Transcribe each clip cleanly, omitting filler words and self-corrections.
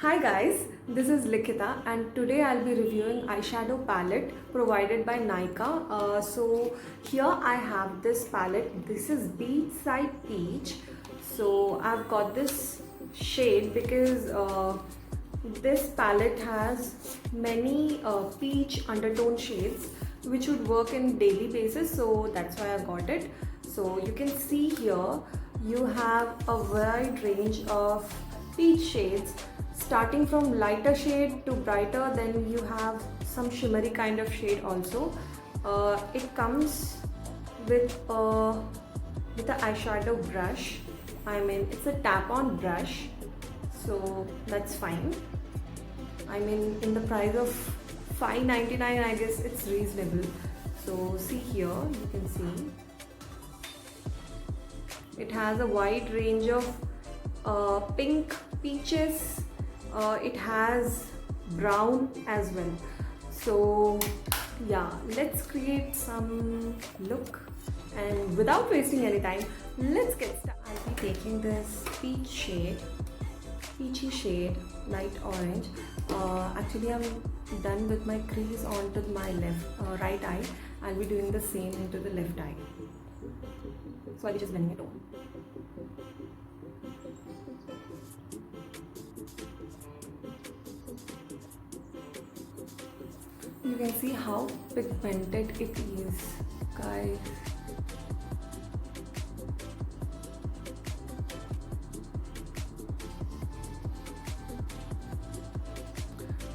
Hi guys, this is Likita and today I'll be reviewing eyeshadow palette provided by Nykaa. So here I have this palette. This is Beachside Peach. So I've got this shade because this palette has many peach undertone shades which would work in daily basis. So that's why I got it. So you can see here you have a wide range of peach shades starting from lighter shade to brighter. Then you have some shimmery kind of shade also. It comes with a eyeshadow brush. I mean, it's a tap on brush, so that's fine. I mean, in the price of $5.99, I guess it's reasonable. So see here, you can see it has a wide range of pink, peaches. It has brown as well. So yeah, let's create some look, and without wasting any time, let's get started. I'll be taking this peachy shade, light orange. Actually, I'm done with my crease onto my right eye. I'll be doing the same into the left eye. So I'll be just blending it on. You can see how pigmented it is, guys.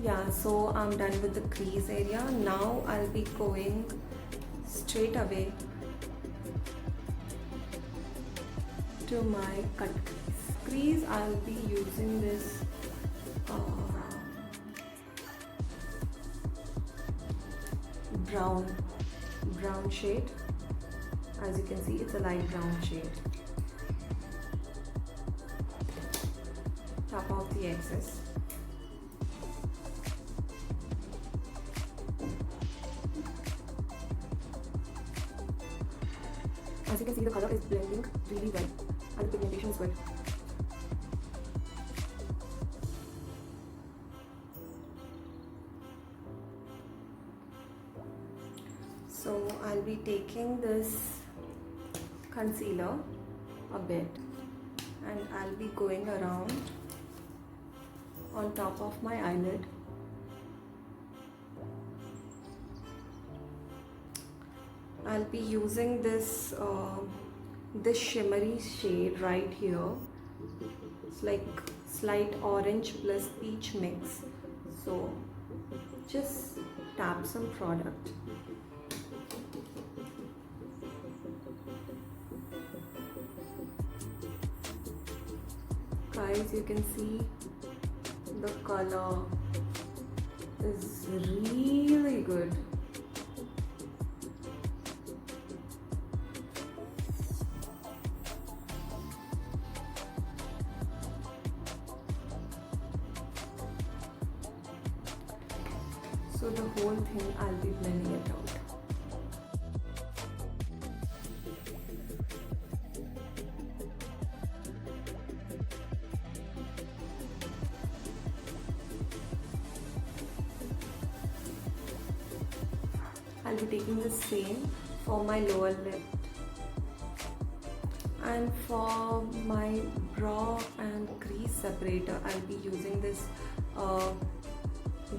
Yeah, so I'm done with the crease area. Now I'll be going straight away to my cut crease. I'll be using this brown shade. As you can see, it's a light brown shade. Tap off the excess. As you can see, the color is blending really well and the pigmentation is good. So I'll be taking this concealer a bit and I'll be going around on top of my eyelid. I'll be using this shimmery shade right here. It's like slight orange plus peach mix. So just tap some product. Guys, you can see the color is really good. So the whole thing I'll be blending it out. I'll be taking the same for my lower lip, and for my brow and crease separator I'll be using this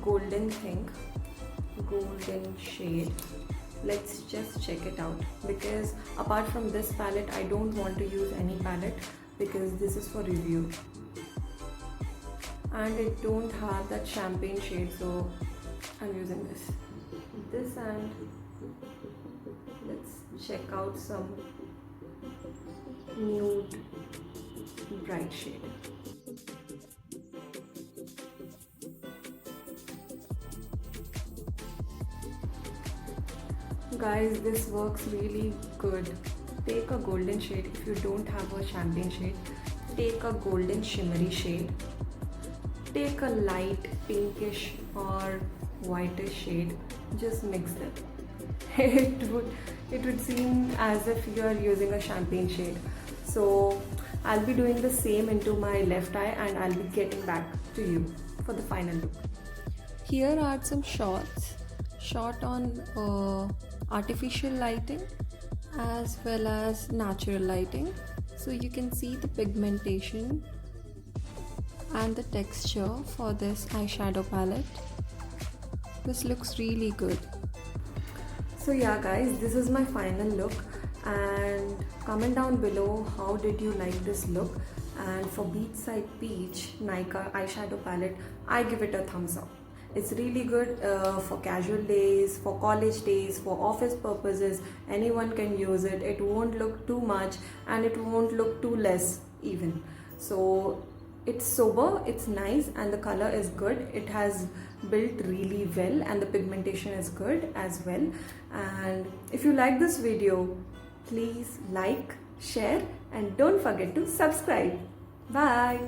golden shade. Let's just check it out, because apart from this palette I don't want to use any palette because this is for review and it don't have that champagne shade, so I'm using this and let's check out some nude bright shade. Guys, this works really good. Take a golden shade. If you don't have a champagne shade, take a golden shimmery shade. Take a light pinkish or whitish shade. Just mix them. It would seem as if you are using a champagne shade. So I'll be doing the same into my left eye and I'll be getting back to you for the final look. Here are some shots shot on artificial lighting as well as natural lighting, so you can see the pigmentation and the texture for this eyeshadow palette. This looks really good. So yeah guys, this is my final look, and comment down below how did you like this look. And for Beachside Peach Nykaa eyeshadow palette, I give it a thumbs up. It's really good for casual days, for college days, for office purposes. Anyone can use it. It won't look too much and it won't look too less even. So it's sober, it's nice, and the color is good. It has built really well and the pigmentation is good as well. And if you like this video, please like, share, and don't forget to subscribe. Bye.